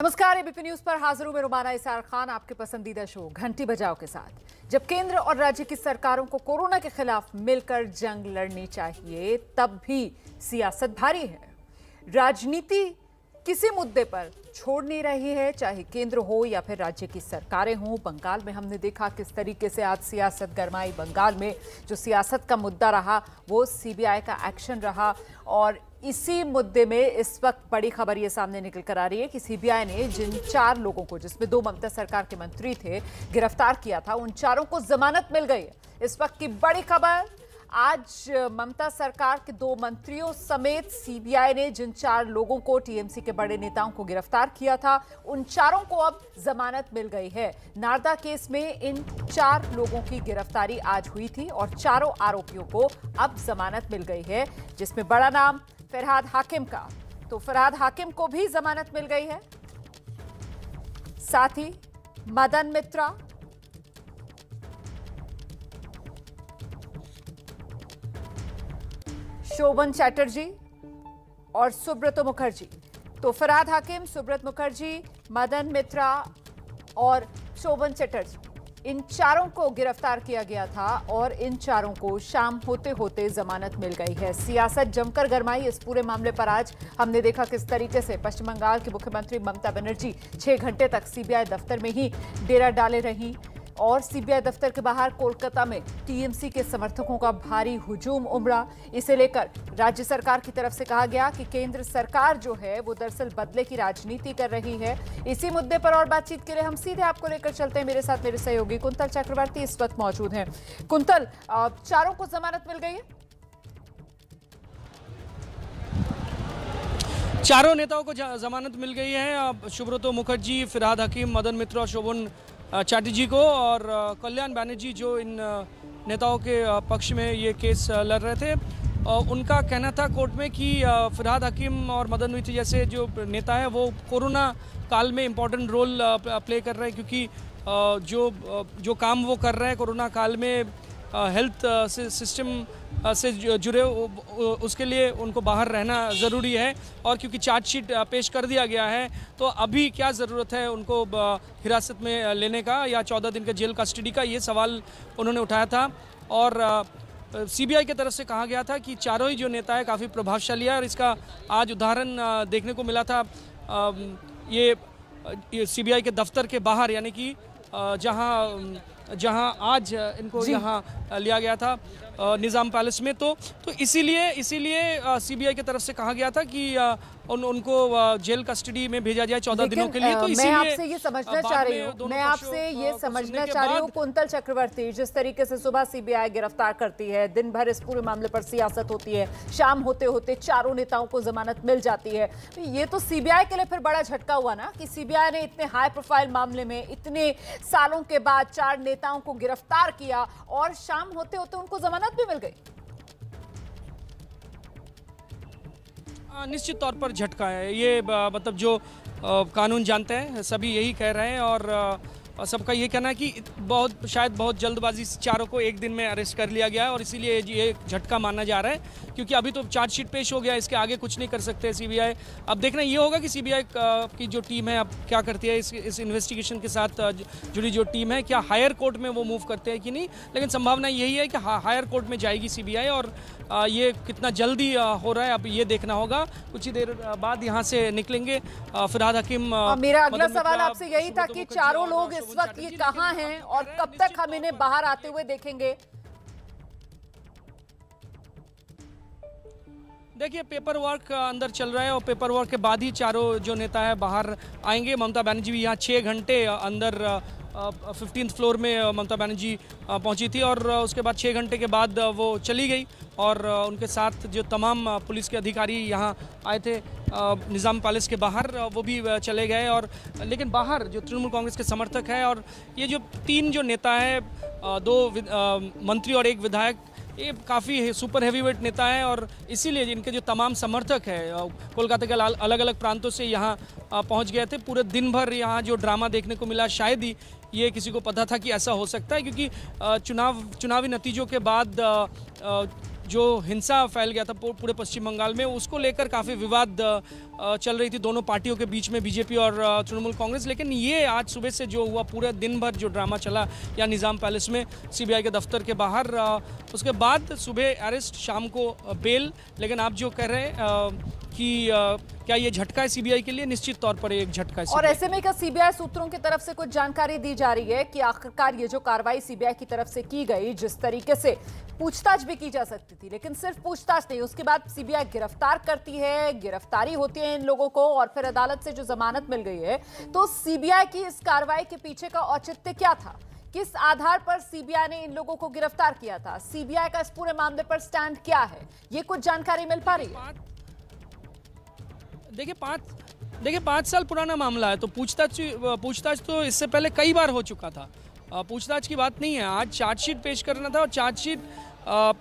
नमस्कार, ABP news पर हाजिर हूं मैं रुमाना इसार खान आपके पसंदीदा शो घंटी बजाओ के साथ। जब केंद्र और राज्य की सरकारों को कोरोना के खिलाफ मिलकर जंग लड़नी चाहिए, तब भी सियासत भारी है। राजनीति किसी मुद्दे पर छोड़ नहीं रही है, चाहे केंद्र हो या फिर राज्य की सरकारें हों। बंगाल में हमने देखा किस तरीके से आज सियासत गरमाई। बंगाल में जो सियासत का मुद्दा रहा वो सीबीआई का एक्शन रहा, और इसी मुद्दे में इस वक्त बड़ी खबर ये सामने निकल कर आ रही है कि सीबीआई ने जिन 4 लोगों को, जिसमें 2 ममता सरकार के मंत्री थे, गिरफ्तार किया था, उन 4 को जमानत मिल गई है। इस वक्त की बड़ी खबर, आज ममता सरकार के 2 मंत्रियों समेत सीबीआई ने जिन 4 लोगों को, टीएमसी के बड़े नेताओं को गिरफ्तार किया था, उन 4 को अब जमानत मिल गई है। नारदा केस में इन 4 लोगों की गिरफ्तारी आज हुई थी और 4 आरोपियों को अब जमानत मिल गई है, जिसमें बड़ा नाम फरहाद हाकिम का। तो फरहाद हाकिम को भी जमानत मिल गई है, साथ ही मदन मित्रा, शोभन चैटर्जी और सुब्रत मुखर्जी। तो फरहाद हाकिम, सुब्रत मुखर्जी, मदन मित्रा और शोभन चैटर्जी, इन 4 को गिरफ्तार किया गया था और इन 4 को शाम होते होते जमानत मिल गई है। सियासत जमकर गरमाई इस पूरे मामले पर। आज हमने देखा किस तरीके से पश्चिम बंगाल की मुख्यमंत्री ममता बनर्जी 6 घंटे तक सीबीआई दफ्तर में ही डेरा डाले रही, और सीबीआई दफ्तर के बाहर कोलकाता में टीएमसी के समर्थकों का भारी हुजूम उमड़ा। इसे लेकर राज्य सरकार की तरफ से कहा गया कि केंद्र सरकार जो है वो दरअसल बदले की राजनीति कर रही है। इसी मुद्दे पर और बातचीत के लिए हम सीधे आपको लेकर चलते हैं। मेरे साथ मेरे सहयोगी कुंतल चक्रवर्ती इस वक्त मौजूद हैं। कुंतल, 4 को जमानत मिल गई है? चारों नेताओं को जमानत मिल गई है। सुब्रत मुखर्जी, फरहाद हकीम, मदन मित्रा, शोभन चैटर्जी को, और कल्याण बनर्जी जो इन नेताओं के पक्ष में ये केस लड़ रहे थे, उनका कहना था कोर्ट में कि फरहाद हकीम और मदन मित्रा जैसे जो नेता है वो कोरोना काल में इम्पोर्टेंट रोल प्ले कर रहे हैं, क्योंकि जो काम वो कर रहे हैं कोरोना काल में हेल्थ सिस्टम से जुड़े, उसके लिए उनको बाहर रहना ज़रूरी है। और क्योंकि चार्जशीट पेश कर दिया गया है, तो अभी क्या ज़रूरत है उनको हिरासत में लेने का या 14 दिन के जेल कस्टडी का, ये सवाल उन्होंने उठाया था। और सीबीआई की तरफ से कहा गया था कि चारों ही जो नेता है काफ़ी प्रभावशाली है, और इसका आज उदाहरण देखने को मिला था ये सीबीआई के दफ्तर के बाहर, यानी कि जहां आज इनको यहाँ लिया गया था निज़ाम पैलेस में। तो इसीलिए सीबीआई की तरफ से कहा गया था कि उनको जेल कस्टडी में भेजा जाए 14 दिनों के लिए। तो मैं आपसे ये समझना चाह रही हूँ कुंतल चक्रवर्ती, जिस तरीके से सुबह सीबीआई गिरफ्तार करती है, दिन भर इस पूरे मामले पर सियासत होती है, शाम होते होते 4 नेताओं को जमानत मिल जाती है, ये तो सीबीआई के लिए फिर बड़ा झटका हुआ ना कि सीबीआई ने इतने हाई प्रोफाइल मामले में इतने सालों के बाद 4 नेताओं को गिरफ्तार किया और शाम होते होते उनको जमानत भी मिल गई। निश्चित तौर पर झटका है ये, मतलब जो कानून जानते हैं सभी यही कह रहे हैं, और सबका ये कहना है कि शायद बहुत जल्दबाजी से 4 को एक दिन में अरेस्ट कर लिया गया है, और इसीलिए ये झटका माना जा रहा है, क्योंकि अभी तो चार्जशीट पेश हो गया, इसके आगे कुछ नहीं कर सकते सीबीआई। अब देखना ये होगा कि सीबीआई की जो टीम है अब क्या करती है इस इन्वेस्टिगेशन के साथ जुड़ी जो टीम है, क्या हायर कोर्ट में वो मूव करते हैं कि नहीं। लेकिन संभावना यही है कि हायर कोर्ट में जाएगी सीबीआई, और ये कितना जल्दी हो रहा है अब ये देखना होगा। कुछ ही देर बाद यहाँ से निकलेंगे फरहाद हकीम। मेरा अगला सवाल आपसे यही था कि 4 लोग इस वक्त ये कहां हैं और कब तक हम इन्हें बाहर आते हुए देखेंगे? देखिए, पेपर वर्क अंदर चल रहा है, और पेपर वर्क के बाद ही 4 जो नेता है बाहर आएंगे। ममता बनर्जी भी यहाँ 6 घंटे अंदर 15th फ्लोर में ममता बनर्जी पहुंची थी, और उसके बाद 6 घंटे के बाद वो चली गई, और उनके साथ जो तमाम पुलिस के अधिकारी यहाँ आए थे निज़ाम पैलेस के बाहर, वो भी चले गए। और लेकिन बाहर जो तृणमूल कांग्रेस के समर्थक हैं, और ये जो 3 जो नेता हैं, 2 मंत्री और 1 विधायक, ये काफ़ी सुपर हैवीवेट नेता हैं, और इसीलिए इनके जो तमाम समर्थक हैं कोलकाता के अलग अलग प्रांतों से यहाँ पहुँच गए थे। पूरे दिन भर यहाँ जो ड्रामा देखने को मिला, शायद ही ये किसी को पता था कि ऐसा हो सकता है, क्योंकि चुनावी नतीजों के बाद जो हिंसा फैल गया था पूरे पश्चिम बंगाल में, उसको लेकर काफ़ी विवाद चल रही थी दोनों पार्टियों के बीच में, बीजेपी और तृणमूल कांग्रेस। लेकिन ये आज सुबह से जो हुआ, पूरे दिन भर जो ड्रामा चला या निज़ाम पैलेस में सीबीआई के दफ्तर के बाहर, उसके बाद सुबह अरेस्ट, शाम को बेल। लेकिन आप जो कह रहे हैं कि क्या ये झटका है सीबीआई के लिए? निश्चित तौर पर एक झटका है। और ऐसे में क्या सीबीआई सूत्रों की तरफ से कुछ जानकारी दी जा रही है कि आखिरकार ये जो कार्रवाई सीबीआई की तरफ से की गई, जिस तरीके से पूछताछ भी की जा सकती थी, लेकिन सिर्फ पूछताछ नहीं, उसके बाद सीबीआई गिरफ्तार करती है, गिरफ्तारी होती है इन लोगों को और फिर अदालत से जो जमानत मिल गई है, तो सीबीआई की इस कार्रवाई के पीछे का औचित्य क्या था? किस आधार पर सीबीआई ने इन लोगों को गिरफ्तार किया था? सीबीआई का इस पूरे मामले पर स्टैंड क्या है? ये कुछ जानकारी मिल पा रही है? देखिए 5 साल पुराना मामला है, तो पूछताछ तो इससे पहले कई बार हो चुका था। पूछताछ की बात नहीं है। आज चार्जशीट पेश करना था और चार्जशीट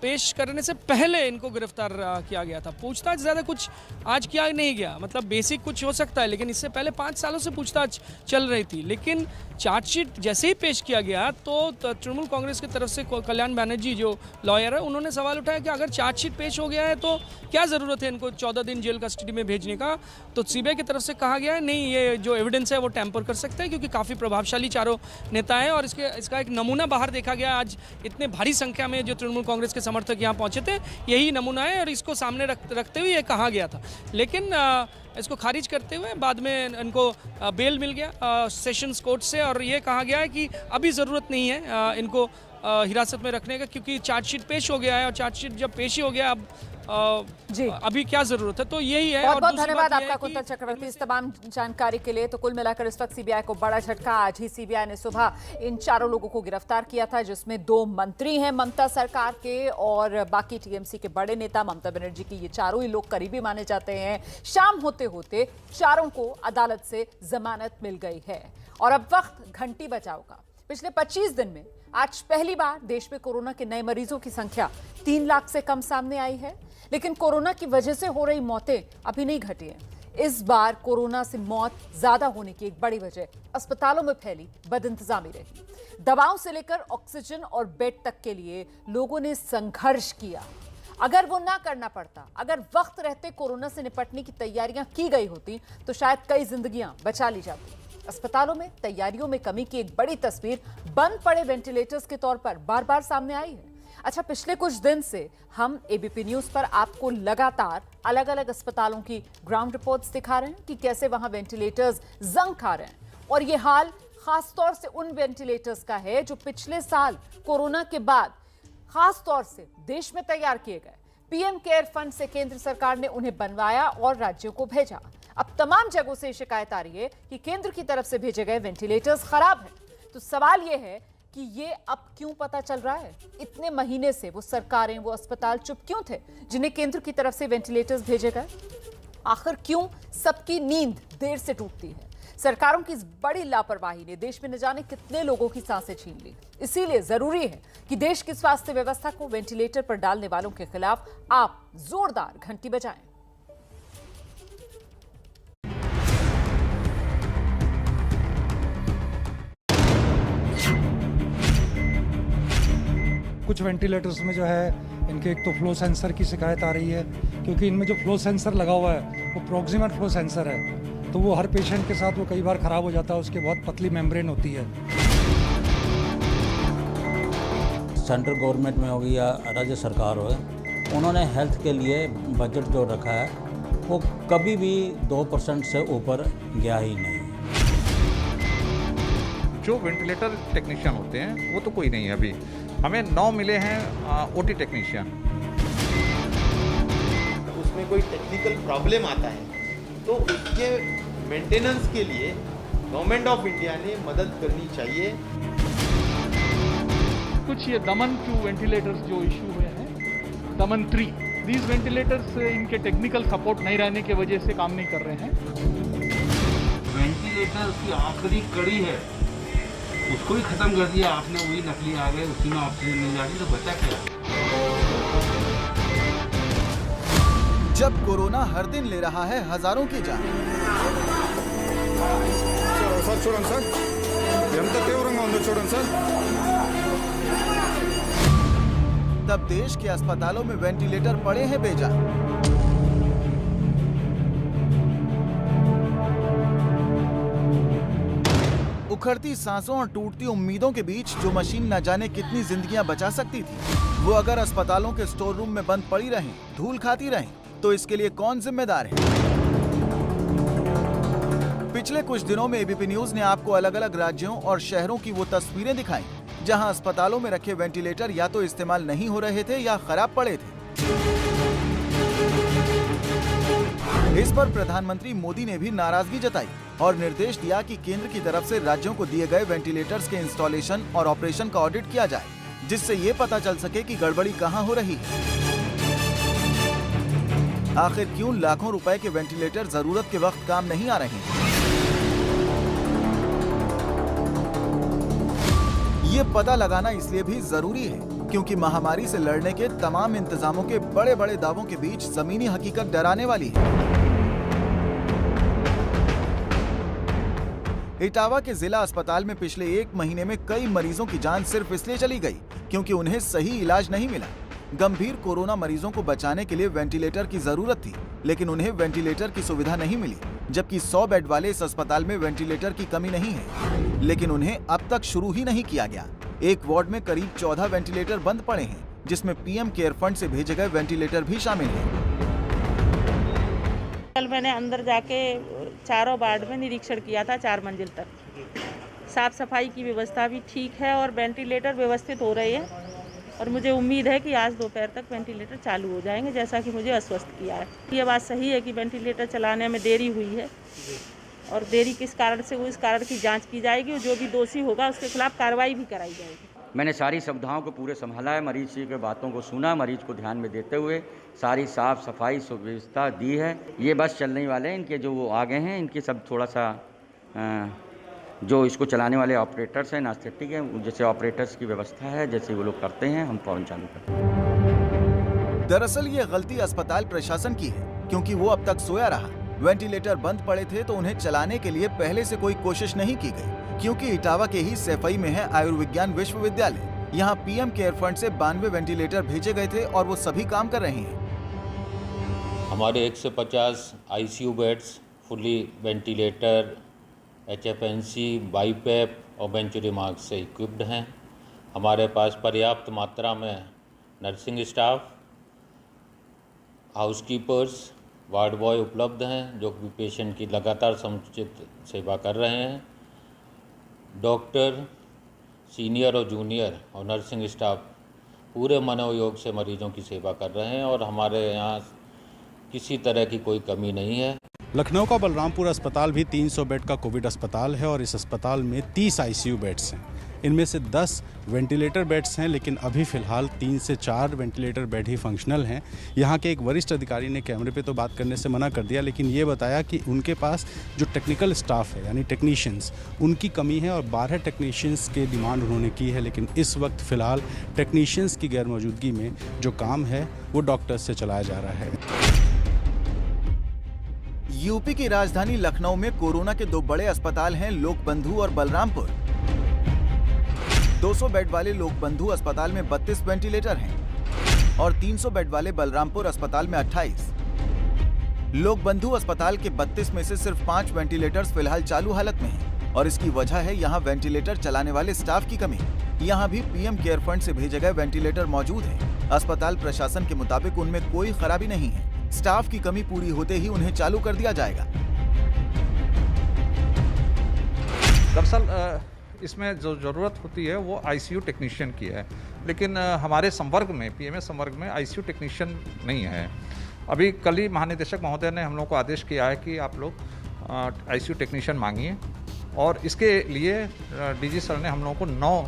पेश करने से पहले इनको गिरफ्तार किया गया था। पूछताछ ज़्यादा कुछ आज किया नहीं गया, मतलब बेसिक कुछ हो सकता है, लेकिन इससे पहले 5 सालों से पूछताछ चल रही थी। लेकिन चार्जशीट जैसे ही पेश किया गया तो तृणमूल कांग्रेस की तरफ से कल्याण बैनर्जी जो लॉयर है, उन्होंने सवाल उठाया कि अगर चार्जशीट पेश हो गया है तो क्या ज़रूरत है इनको 14 दिन जेल कस्टडी में भेजने का? तो सीबीआई की तरफ से कहा गया है नहीं, ये जो एविडेंस है वो टैंपर कर सकते हैं, क्योंकि काफ़ी प्रभावशाली चारों नेता हैं और इसका एक नमूना बाहर देखा गया। आज इतने भारी संख्या में जो तृणमूल कांग्रेस के समर्थक यहाँ पहुंचे थे, यही नमूना है और इसको सामने रखते हुए ये कहा गया था। लेकिन इसको खारिज करते हुए बाद में इनको बेल मिल गया सेशंस कोर्ट से और ये कहा गया है कि अभी ज़रूरत नहीं है इनको हिरासत में रखने का, क्योंकि चार्जशीट पेश हो गया है और चार्जशीट जब पेश ही हो गया, अब जी अभी क्या जरूरत है? तो यही है। बहुत बहुत धन्यवाद आपका कुंतल चक्रवर्ती इस तमाम जानकारी के लिए। तो कुल मिलाकर इस वक्त सीबीआई को बड़ा झटका। आज ही सीबीआई ने सुबह इन चारों लोगों को गिरफ्तार किया था, जिसमें 2 मंत्री हैं ममता सरकार के और बाकी टीएमसी के बड़े नेता ममता बनर्जी की ये चारों ही लोग करीबी माने जाते हैं। शाम होते होते चारों को अदालत से जमानत मिल गई है और अब वक्त घंटी बजाओ का। पिछले 25 दिन में आज पहली बार देश में कोरोना के नए मरीजों की संख्या 3 लाख से कम सामने आई है, लेकिन कोरोना की वजह से हो रही मौतें अभी नहीं घटी हैं। इस बार कोरोना से मौत ज्यादा होने की एक बड़ी वजह अस्पतालों में फैली बदइंतजामी रही। दवाओं से लेकर ऑक्सीजन और बेड तक के लिए लोगों ने संघर्ष किया। अगर वो ना करना पड़ता, अगर वक्त रहते कोरोना से निपटने की तैयारियां की गई होती, तो शायद कई जिंदगियां बचा ली जाती। अस्पतालों में तैयारियों में कमी की एक बड़ी तस्वीर बंद पड़े वेंटिलेटर्स के तौर पर बार बार सामने आई है। अच्छा, पिछले कुछ दिन से हम एबीपी न्यूज पर आपको लगातार अलग अलग अस्पतालों की ग्राउंड रिपोर्ट्स दिखा रहे हैं कि कैसे वहां वेंटिलेटर्स जंग खा रहे हैं और ये हाल खासतौर से उन वेंटिलेटर्स का है जो पिछले साल कोरोना के बाद खासतौर से देश में तैयार किए गए। पीएम केयर फंड से केंद्र सरकार ने उन्हें बनवाया और राज्यों को भेजा। अब तमाम जगहों से शिकायत आ रही है कि केंद्र की तरफ से भेजे गए वेंटिलेटर्स खराब हैं। तो सवाल यह है कि ये अब क्यों पता चल रहा है? इतने महीने से वो सरकारें, वो अस्पताल चुप क्यों थे जिन्हें केंद्र की तरफ से वेंटिलेटर्स भेजे गए? आखिर क्यों सबकी नींद देर से टूटती है? सरकारों की इस बड़ी लापरवाही ने देश में न जाने कितने लोगों की सांसें छीन ली। इसीलिए जरूरी है कि देश की स्वास्थ्य व्यवस्था को वेंटिलेटर पर डालने वालों के खिलाफ आप जोरदार घंटी बजाएं। कुछ वेंटिलेटर्स में जो है इनके एक तो फ्लो सेंसर की शिकायत आ रही है, क्योंकि इनमें जो फ्लो सेंसर लगा हुआ है वो प्रॉक्सिमल फ्लो सेंसर है, तो वो हर पेशेंट के साथ वो कई बार ख़राब हो जाता है। उसकी बहुत पतली मेम्ब्रेन होती है। सेंट्रल गवर्नमेंट में हो गई या राज्य सरकार हो, उन्होंने हेल्थ के लिए बजट जो रखा है वो कभी भी 2% से ऊपर गया ही नहीं। जो वेंटिलेटर टेक्नीशियन होते हैं वो तो कोई नहीं है। अभी हमें 9 मिले हैं ओटी टेक्नीशियन। उसमें कोई टेक्निकल प्रॉब्लम आता है तो उसके मेंटेनेंस के लिए गवर्नमेंट ऑफ इंडिया ने मदद करनी चाहिए। कुछ ये दमन 2 वेंटिलेटर्स जो इशू हुए हैं, दमन 3, दीज वेंटिलेटर्स इनके टेक्निकल सपोर्ट नहीं रहने की वजह से काम नहीं कर रहे हैं। वेंटिलेटर की आखिरी कड़ी है, उसको ही खत्म कर दिया आपने, वही नकली आ गए, उसी में ऑक्सीजन नहीं जाती, तो बचा क्या? जब कोरोना हर दिन ले रहा है हजारों की जान, సార్ చూడండి సార్ ఎంత తీవ్రంగా ఉందో చూడండి సార్। तब अब देश के अस्पतालों में वेंटिलेटर पड़े हैं बेजा। उखड़ती सांसों और टूटती उम्मीदों के बीच जो मशीन न जाने कितनी जिंदगियां बचा सकती थी, वो अगर अस्पतालों के स्टोर रूम में बंद पड़ी रहें, धूल खाती रहें, तो इसके लिए कौन जिम्मेदार है? पिछले कुछ दिनों में एबीपी न्यूज ने आपको अलग अलग राज्यों और शहरों की वो तस्वीरें दिखाई जहां अस्पतालों में रखे वेंटिलेटर या तो इस्तेमाल नहीं हो रहे थे या खराब पड़े थे। इस पर प्रधानमंत्री मोदी ने भी नाराजगी जताई और निर्देश दिया कि केंद्र की तरफ से राज्यों को दिए गए वेंटिलेटर्स के इंस्टॉलेशन और ऑपरेशन का ऑडिट किया जाए, जिससे ये पता चल सके कि गड़बड़ी कहां हो रही है। आखिर क्यों लाखों रुपए के वेंटिलेटर जरूरत के वक्त काम नहीं आ रहे हैं? ये पता लगाना इसलिए भी जरूरी है क्योंकि महामारी से लड़ने के तमाम इंतजामों के बड़े बड़े दावों के बीच जमीनी हकीकत डराने वाली है। इटावा के जिला अस्पताल में पिछले 1 महीने में कई मरीजों की जान सिर्फ इसलिए चली गई क्योंकि उन्हें सही इलाज नहीं मिला। गंभीर कोरोना मरीजों को बचाने के लिए वेंटिलेटर की जरूरत थी, लेकिन उन्हें वेंटिलेटर की सुविधा नहीं मिली, जबकि 100 बेड वाले इस अस्पताल में वेंटिलेटर की कमी नहीं है, लेकिन उन्हें अब तक शुरू ही नहीं किया गया। एक वार्ड में करीब 14 वेंटिलेटर बंद पड़े हैं, जिसमें पीएम केयर फंड से भेजे गए वेंटिलेटर भी शामिल हैं। कल मैंने अंदर जाके चारों वार्ड में निरीक्षण किया था 4 मंजिल तक। साफ सफाई की व्यवस्था भी ठीक है और वेंटिलेटर व्यवस्थित हो रहे हैं और मुझे उम्मीद है कि आज दोपहर तक वेंटिलेटर चालू हो जाएंगे, जैसा कि मुझे आश्वस्त किया है। ये बात सही है कि वेंटिलेटर चलाने में देरी हुई है और देरी किस कारण से हुई, इस कारण की जांच की जाएगी और जो भी दोषी होगा उसके खिलाफ कार्रवाई भी कराई जाएगी। मैंने सारी सुविधाओं को पूरे संभाला है, मरीज की बातों को सुना, मरीज को ध्यान में देते हुए सारी साफ सफाई सुव्यवस्था दी है। ये बस चलने वाले हैं, इनके जो वो आगे हैं इनके सब थोड़ा सा जो इसको चलाने वाले ऑपरेटर्स हैं नास्थेटिक हैं, जैसे ऑपरेटर्स की व्यवस्था है जैसे वो लोग करते हैं हम फौरन चालू करते हैं। दरअसल ये गलती अस्पताल प्रशासन की है क्योंकि वो अब तक सोया रहा। वेंटिलेटर बंद पड़े थे तो उन्हें चलाने के लिए पहले से कोई कोशिश नहीं की गई, क्योंकि इटावा के ही सैफई में है आयुर्विज्ञान विश्वविद्यालय। यहाँ पीएम केयर फंड से 92 वेंटिलेटर भेजे गए थे और वो सभी काम कर रहे हैं। हमारे 150 ICU beds fully ventilator, HFNC, BiPAP और वेंचुरी मार्क से इक्विप्ड हैं। हमारे पास पर्याप्त मात्रा में नर्सिंग स्टाफ, हाउसकीपर्स, वार्ड बॉय उपलब्ध हैं जो कि पेशेंट की लगातार समुचित सेवा कर रहे हैं। डॉक्टर, सीनियर और जूनियर और नर्सिंग स्टाफ पूरे मनोयोग से मरीजों की सेवा कर रहे हैं और हमारे यहाँ किसी तरह की कोई कमी नहीं है। लखनऊ का बलरामपुर अस्पताल भी 300 बेड का कोविड अस्पताल है और इस अस्पताल में 30 आईसीयू बेड्स हैं। इनमें से 10 वेंटिलेटर बेड्स हैं, लेकिन अभी फ़िलहाल 3 से 4 वेंटिलेटर बेड ही फंक्शनल हैं। यहाँ के एक वरिष्ठ अधिकारी ने कैमरे पे तो बात करने से मना कर दिया, लेकिन ये बताया कि उनके पास जो टेक्निकल स्टाफ है यानी टेक्नीशियंस, उनकी कमी है और 12 टेक्नीशियंस के डिमांड उन्होंने की है, लेकिन इस वक्त फ़िलहाल टेक्नीशियंस की गैर मौजूदगी में जो काम है वो डॉक्टर्स से चलाया जा रहा है। यूपी की राजधानी लखनऊ में कोरोना के 2 बड़े अस्पताल हैं, लोकबंधु और बलरामपुर। 200 बेड वाले लोकबंधु अस्पताल में 32 वेंटिलेटर हैं और 300 बेड वाले बलरामपुर अस्पताल में 28। लोकबंधु अस्पताल के 32 में से सिर्फ 5 वेंटिलेटर्स फिलहाल चालू हालत में हैं और इसकी वजह है यहाँ वेंटिलेटर चलाने वाले स्टाफ की कमी। यहाँ भी पीएम केयर फंड से भेजे गए वेंटिलेटर मौजूद हैं। अस्पताल प्रशासन के मुताबिक उनमें कोई खराबी नहीं है। स्टाफ की कमी पूरी होते ही उन्हें चालू कर दिया जाएगा। दरअसल इसमें जो ज़रूरत होती है वो आईसीयू टेक्नीशियन की है, लेकिन हमारे संवर्ग में, पीएमएस संवर्ग में आईसीयू टेक्नीशियन नहीं है। अभी कल ही महानिदेशक महोदय ने हम लोग को आदेश किया है कि आप लोग आईसीयू टेक्नीशियन मांगिए और इसके लिए डीजी सर ने हम लोगों को 9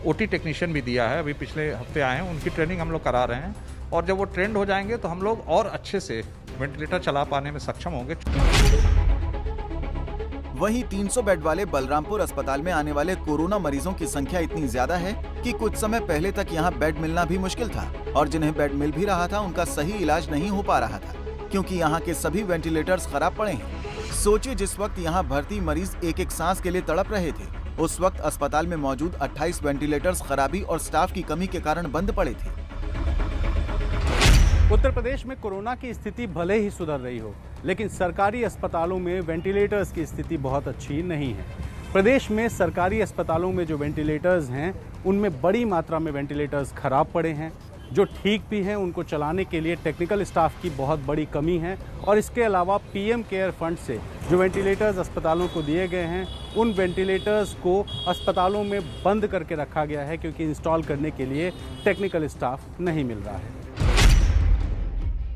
ओटी टेक्नीशियन भी दिया है। अभी पिछले हफ्ते आए हैं, उनकी ट्रेनिंग हम लोग करा रहे हैं और जब वो ट्रेंड हो जाएंगे तो हम लोग और अच्छे से वेंटिलेटर चला पाने में सक्षम होंगे। वहीं 300 बेड वाले बलरामपुर अस्पताल में आने वाले कोरोना मरीजों की संख्या इतनी ज्यादा है कि कुछ समय पहले तक यहाँ बेड मिलना भी मुश्किल था और जिन्हें बेड मिल भी रहा था उनका सही इलाज नहीं हो पा रहा था क्योंकि यहाँ के सभी वेंटिलेटर्स खराब पड़े हैं। सोचिए, जिस वक्त यहाँ भर्ती मरीज एक सांस के लिए तड़प रहे थे, उस वक्त अस्पताल में मौजूद 28 वेंटिलेटर्स खराबी और स्टाफ की कमी के कारण बंद पड़े थे। उत्तर प्रदेश में कोरोना की स्थिति भले ही सुधर रही हो, लेकिन सरकारी अस्पतालों में वेंटिलेटर्स की स्थिति बहुत अच्छी नहीं है। प्रदेश में सरकारी अस्पतालों में जो वेंटिलेटर्स हैं, उनमें बड़ी मात्रा में वेंटिलेटर्स खराब पड़े हैं। जो ठीक भी हैं, उनको चलाने के लिए टेक्निकल स्टाफ की बहुत बड़ी कमी है। और इसके अलावा पीएम केयर फंड से जो वेंटिलेटर्स अस्पतालों को दिए गए हैं, उन वेंटिलेटर्स को अस्पतालों में बंद करके रखा गया है, क्योंकि इंस्टॉल करने के लिए टेक्निकल स्टाफ नहीं मिल रहा है।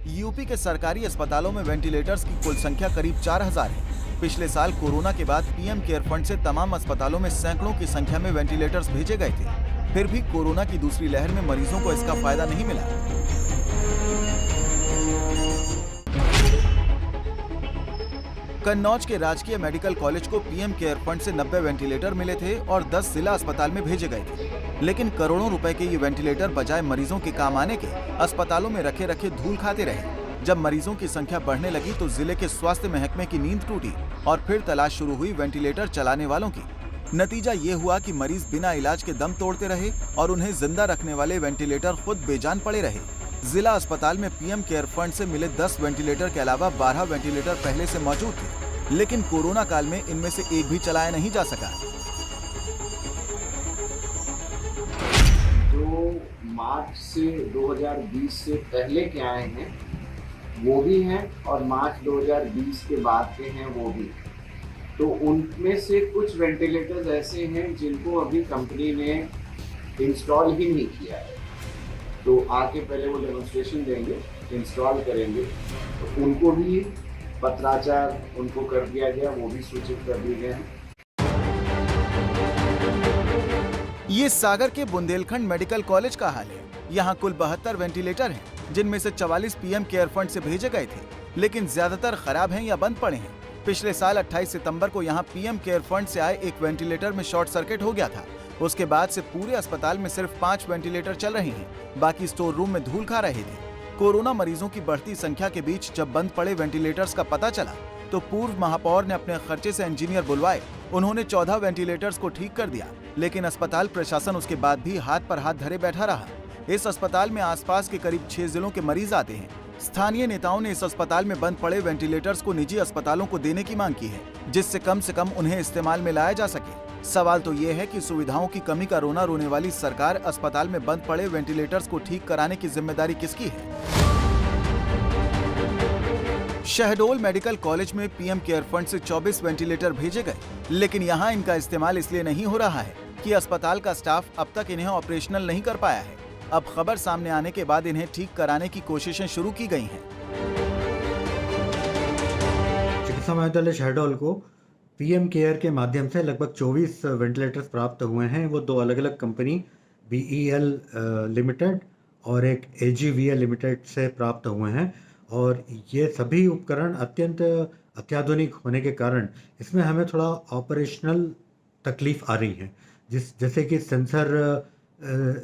यूपी के सरकारी अस्पतालों में वेंटिलेटर्स की कुल संख्या करीब 4000 है। पिछले साल कोरोना के बाद पीएम केयर फंड से तमाम अस्पतालों में सैकड़ों की संख्या में वेंटिलेटर्स भेजे गए थे। फिर भी कोरोना की दूसरी लहर में मरीजों को इसका फायदा नहीं मिला। कन्नौज के राजकीय मेडिकल कॉलेज को पीएम केयर फंड से 90 वेंटिलेटर मिले थे और 10 जिला अस्पताल में भेजे गए थे। लेकिन करोड़ों रुपए के ये वेंटिलेटर बजाय मरीजों के काम आने के अस्पतालों में रखे रखे धूल खाते रहे। जब मरीजों की संख्या बढ़ने लगी तो जिले के स्वास्थ्य महकमे की नींद टूटी और फिर तलाश शुरू हुई वेंटिलेटर चलाने वालों की। नतीजा ये हुआ कि मरीज बिना इलाज के दम तोड़ते रहे और उन्हें जिंदा रखने वाले वेंटिलेटर खुद बेजान पड़े रहे। जिला अस्पताल में पीएम केयर फंड से मिले 10 वेंटिलेटर के अलावा 12 वेंटिलेटर पहले से मौजूद थे, लेकिन कोरोना काल में इनमें से एक भी चलाया नहीं जा सका। जो मार्च से 2020 से पहले के आए हैं वो भी हैं और मार्च 2020 के बाद के हैं वो भी। तो उनमें से कुछ वेंटिलेटर्स ऐसे हैं जिनको अभी कंपनी ने इंस्टॉल ही नहीं किया है। तो आके पहले वो डेमोन्स्ट्रेशन देंगे, इंस्टॉल करेंगे, तो उनको भी पत्राचार उनको कर दिया गया, वो भी सूचित कर दिए गए हैं। ये सागर के बुंदेलखंड मेडिकल कॉलेज का हाल है। यहाँ कुल 72 वेंटिलेटर हैं, जिनमें से 44 पीएम केयर फंड से भेजे गए थे, लेकिन ज्यादातर खराब हैं या बंद पड़े हैं। पिछले साल 28 सितंबर को यहाँ पीएम केयर फंड से आए एक वेंटिलेटर में शॉर्ट सर्किट हो गया था। उसके बाद से पूरे अस्पताल में सिर्फ 5 वेंटिलेटर चल रहे हैं, बाकी स्टोर रूम में धूल खा रहे थे। कोरोना मरीजों की बढ़ती संख्या के बीच जब बंद पड़े वेंटिलेटर्स का पता चला तो पूर्व महापौर ने अपने खर्चे से इंजीनियर बुलवाए। उन्होंने 14 वेंटिलेटर्स को ठीक कर दिया, लेकिन अस्पताल प्रशासन उसके बाद भी हाथ पर हाथ धरे बैठा रहा। इस अस्पताल में आसपास के करीब 6 जिलों के मरीज आते हैं। स्थानीय नेताओं ने इस अस्पताल में बंद पड़े वेंटिलेटर्स को निजी अस्पतालों को देने की मांग की है, जिससे कम से कम उन्हें इस्तेमाल में लाया जा सके। सवाल तो ये है कि सुविधाओं की कमी का रोना रोने वाली सरकार अस्पताल में बंद पड़े वेंटिलेटर्स को ठीक कराने की जिम्मेदारी किसकी है? शहडोल मेडिकल कॉलेज में पीएम केयर फंड से 24 वेंटिलेटर भेजे गए, लेकिन यहाँ इनका इस्तेमाल इसलिए नहीं हो रहा है कि अस्पताल का स्टाफ अब तक इन्हें ऑपरेशनल नहीं कर पाया है। अब खबर सामने आने के बाद इन्हें ठीक कराने की कोशिशें शुरू की गई हैं। चिकित्सा महाविद्यालय शहडोल को पीएम केयर के माध्यम से लगभग 24 वेंटिलेटर्स प्राप्त हुए हैं। वो 2 अलग अलग कंपनी BEL लिमिटेड और एक AGVL लिमिटेड से प्राप्त हुए हैं और ये सभी उपकरण अत्यंत अत्याधुनिक होने के कारण इसमें हमें थोड़ा ऑपरेशनल तकलीफ आ रही है, जैसे कि सेंसर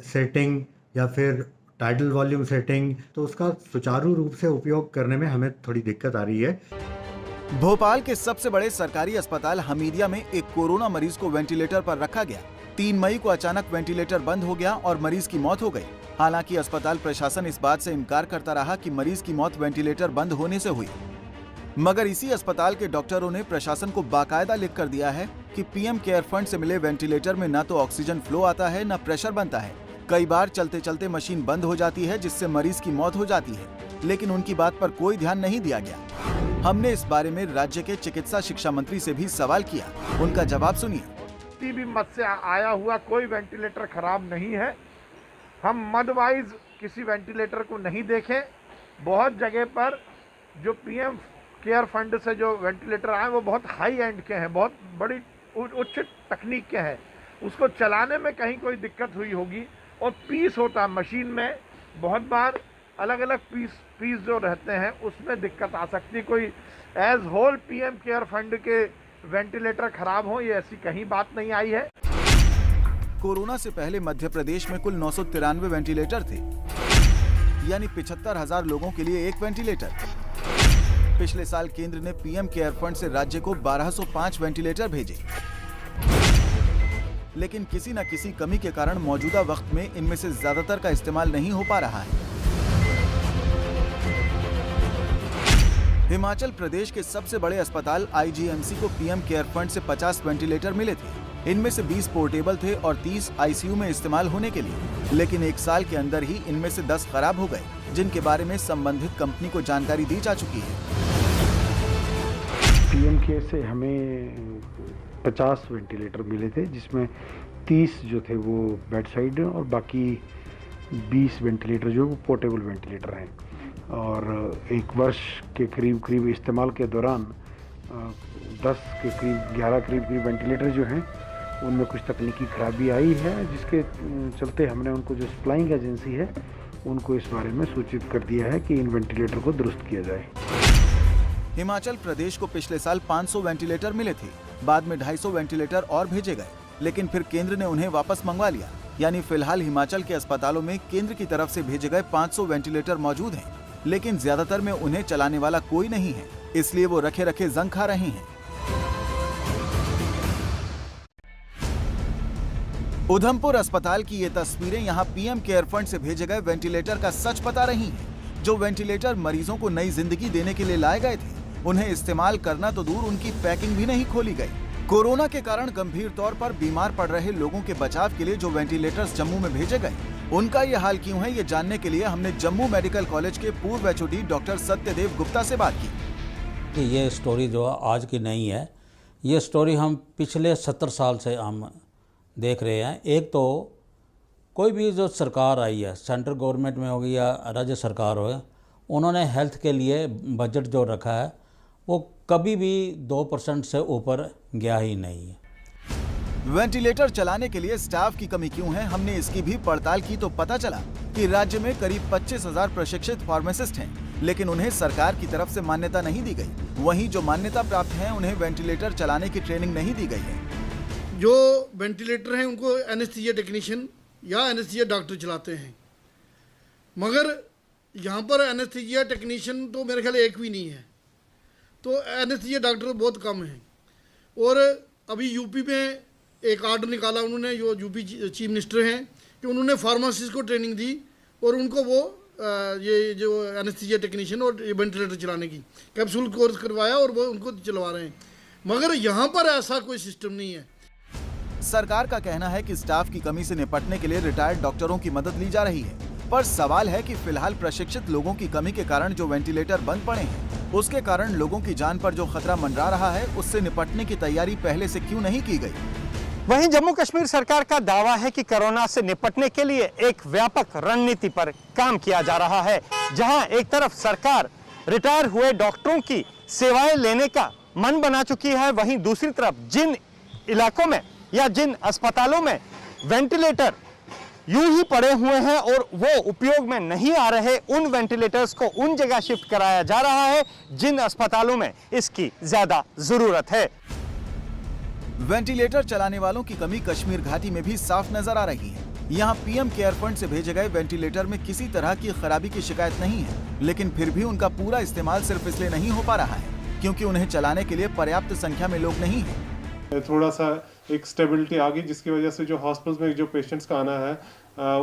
सेटिंग या फिर टाइडल वॉल्यूम सेटिंग, तो उसका सुचारू रूप से उपयोग करने में हमें थोड़ी दिक्कत आ रही है। भोपाल के सबसे बड़े सरकारी अस्पताल हमीदिया में एक कोरोना मरीज को वेंटिलेटर पर रखा गया। 3 मई को अचानक वेंटिलेटर बंद हो गया और मरीज की मौत हो गई। हालांकि अस्पताल प्रशासन इस बात से इनकार करता रहा कि मरीज की मौत वेंटिलेटर बंद होने से हुई, मगर इसी अस्पताल के डॉक्टरों ने प्रशासन को बाकायदा लिख कर दिया है कि पीएम केयर फंड से मिले वेंटिलेटर में न तो ऑक्सीजन फ्लो आता है न प्रेशर बनता है। कई बार चलते चलते मशीन बंद हो जाती है, जिससे मरीज की मौत हो जाती है, लेकिन उनकी बात पर कोई ध्यान नहीं दिया गया। हमने इस बारे में राज्य के चिकित्सा शिक्षा मंत्री से भी सवाल किया, उनका जवाब सुनिए। किसी भी मत से आया हुआ कोई वेंटिलेटर खराब नहीं है। हम मद वाइज किसी वेंटिलेटर को नहीं देखें। बहुत जगह पर जो पीएम केयर फंड से जो वेंटिलेटर आए वो बहुत हाई एंड के हैं, बहुत बड़ी उच्च तकनीक के हैं। उसको चलाने में कहीं कोई दिक्कत हुई होगी और पीस होता है मशीन में, बहुत बार अलग अलग पीस जो रहते हैं उसमें दिक्कत आ सकती है। कोई एज होल पीएम केयर फंड के वेंटिलेटर खराब हो, ये ऐसी कहीं बात नहीं आई है। कोरोना से पहले मध्य प्रदेश में कुल 993 वेंटिलेटर थे, यानी 75,000 लोगों के लिए एक वेंटिलेटर। पिछले साल केंद्र ने पीएम केयर फंड से राज्य को 1205 वेंटिलेटर भेजे, लेकिन किसी न किसी कमी के कारण मौजूदा वक्त में इनमें से ज्यादातर का इस्तेमाल नहीं हो पा रहा है। हिमाचल प्रदेश के सबसे बड़े अस्पताल आईजीएमसी को पीएम केयर फंड से 50 वेंटिलेटर मिले थे। इनमें से 20 पोर्टेबल थे और 30 आईसीयू में इस्तेमाल होने के लिए, लेकिन एक साल के अंदर ही इनमें से 10 खराब हो गए, जिनके बारे में संबंधित कंपनी को जानकारी दी जा चुकी है। पीएम केयर से हमें 50 वेंटिलेटर मिले थे, जिसमें 30 जो थे वो बेड साइड और बाकी 20 वेंटिलेटर जो वो पोर्टेबल वेंटिलेटर हैं। और एक वर्ष के करीब इस्तेमाल के दौरान 10 के करीब 11 करीब वेंटिलेटर जो हैं उनमें कुछ तकनीकी खराबी आई है, जिसके चलते हमने उनको जो सप्लाइंग एजेंसी है उनको इस बारे में सूचित कर दिया है कि इन वेंटिलेटर को दुरुस्त किया जाए। हिमाचल प्रदेश को पिछले साल 500 वेंटिलेटर मिले थे, बाद में 250 वेंटिलेटर और भेजे गए, लेकिन फिर केंद्र ने उन्हें वापस मंगवा लिया। यानी फिलहाल हिमाचल के अस्पतालों में केंद्र की तरफ से भेजे गए 500 वेंटिलेटर मौजूद हैं, लेकिन ज्यादातर में उन्हें चलाने वाला कोई नहीं है, इसलिए वो रखे रखे जंग खा रहे हैं। उधमपुर अस्पताल की ये तस्वीरें यहाँ पीएम केयर फंड से भेजे गए वेंटिलेटर का सच बता रही हैं। जो वेंटिलेटर मरीजों को नई जिंदगी देने के लिए लाए गए थे, उन्हें इस्तेमाल करना तो दूर, उनकी पैकिंग भी नहीं खोली गई। कोरोना के कारण गंभीर तौर पर बीमार पड़ रहे लोगों के बचाव के लिए जो वेंटिलेटर्स जम्मू में भेजे गए, उनका ये हाल क्यों है, ये जानने के लिए हमने जम्मू मेडिकल कॉलेज के पूर्व एचओडी डॉक्टर सत्यदेव गुप्ता से बात की। ये स्टोरी जो आज की नहीं है, ये स्टोरी हम पिछले 70 साल से हम देख रहे हैं। एक तो कोई भी जो सरकार आई है, सेंट्रल गवर्नमेंट में होगी या राज्य सरकार हो, उन्होंने हेल्थ के लिए बजट जो रखा है वो कभी भी 2% से ऊपर गया ही नहीं है। वेंटिलेटर चलाने के लिए स्टाफ की कमी क्यों है, हमने इसकी भी पड़ताल की तो पता चला कि राज्य में करीब 25,000 प्रशिक्षित फार्मासिस्ट हैं, लेकिन उन्हें सरकार की तरफ से मान्यता नहीं दी गई। वहीं जो मान्यता प्राप्त हैं, उन्हें वेंटिलेटर चलाने की ट्रेनिंग नहीं दी गई है। जो वेंटिलेटर हैं उनको एनेस्थीसिया टेक्नीशियन या एनेस्थीसिया डॉक्टर चलाते हैं, मगर यहाँ पर एनेस्थीसिया टेक्नीशियन तो मेरे ख्याल एक भी नहीं है, तो एनेस्थीसिया डॉक्टर बहुत कम हैं। और अभी यूपी में एक आर्डर निकाला उन्होंने, जो यूपी चीफ मिनिस्टर हैं, कि उन्होंने फार्मासिस्ट को ट्रेनिंग दी और उनको वो ये जो एनेस्थीसिया टेक्नीशियन और वेंटिलेटर चलाने की कैप्सूल कोर्स करवाया और वो उनको चलवा रहे हैं, मगर यहाँ पर ऐसा कोई सिस्टम नहीं है। सरकार का कहना है कि स्टाफ की कमी से निपटने के लिए रिटायर्ड डॉक्टरों की मदद ली जा रही है, पर सवाल है कि फिलहाल प्रशिक्षित लोगों की कमी के कारण जो वेंटिलेटर बंद पड़े हैं, उसके कारण लोगों की जान पर जो खतरा मंडरा रहा है, उससे निपटने की तैयारी पहले से क्यों नहीं की गई। वहीं जम्मू कश्मीर सरकार का दावा है कि कोरोना से निपटने के लिए एक व्यापक रणनीति पर काम किया जा रहा है, जहां एक तरफ सरकार रिटायर हुए डॉक्टरों की सेवाएं लेने का मन बना चुकी है, वहीं दूसरी तरफ जिन इलाकों में या जिन अस्पतालों में वेंटिलेटर यूं ही पड़े हुए हैं और वो उपयोग में नहीं आ रहे, उन वेंटिलेटर्स को उन जगह शिफ्ट कराया जा रहा है जिन अस्पतालों में इसकी ज्यादा जरूरत है। वेंटिलेटर चलाने वालों की कमी कश्मीर घाटी में भी साफ नजर आ रही है। यहाँ पीएम केयर फंड से भेजे गए वेंटिलेटर में किसी तरह की खराबी की शिकायत नहीं है, लेकिन फिर भी उनका पूरा इस्तेमाल सिर्फ इसलिए नहीं हो पा रहा है क्योंकि उन्हें चलाने के लिए पर्याप्त संख्या में लोग नहीं है। थोड़ा सा एक स्टेबिलिटी आ गई, जिसकी वजह से जो हॉस्पिटल्स में जो पेशेंट्स का आना है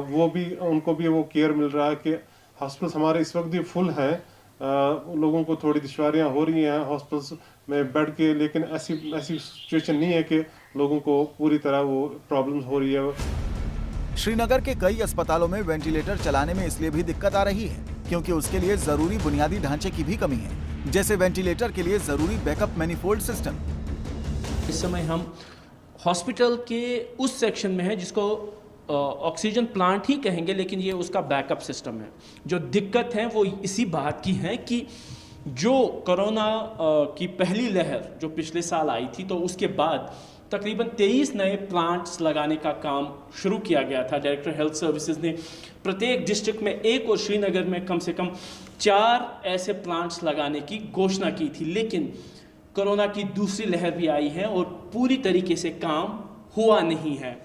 वो भी उनको भी वो केयर मिल रहा है कि हॉस्पिटल्स हमारे इस वक्त भी फुल हैं। लोगों को थोड़ी दुश्वारियां हो रही हैं हॉस्पिटल्स में बेड के, लेकिन ऐसी सिचुएशन नहीं है कि लोगों को पूरी तरह वो प्रॉब्लम्स हो रही है। श्रीनगर के कई अस्पतालों में वेंटिलेटर चलाने में इसलिए भी दिक्कत आ रही है क्योंकि उसके लिए जरूरी बुनियादी ढांचे की भी कमी है, जैसे वेंटिलेटर के लिए जरूरी बैकअप मैनिफोल्ड सिस्टम। इस समय हम हॉस्पिटल के उस सेक्शन में है जिसको ऑक्सीजन प्लांट ही कहेंगे, लेकिन ये उसका बैकअप सिस्टम है। जो दिक्कत है वो इसी बात की है कि जो कोरोना की पहली लहर जो पिछले साल आई थी, तो उसके बाद तकरीबन 23 नए प्लांट्स लगाने का काम शुरू किया गया था। डायरेक्टर हेल्थ सर्विसेज ने प्रत्येक डिस्ट्रिक्ट में एक और श्रीनगर में कम से कम 4 ऐसे प्लांट्स लगाने की घोषणा की थी, लेकिन कोरोना की दूसरी लहर भी आई है और पूरी तरीके से काम हुआ नहीं है।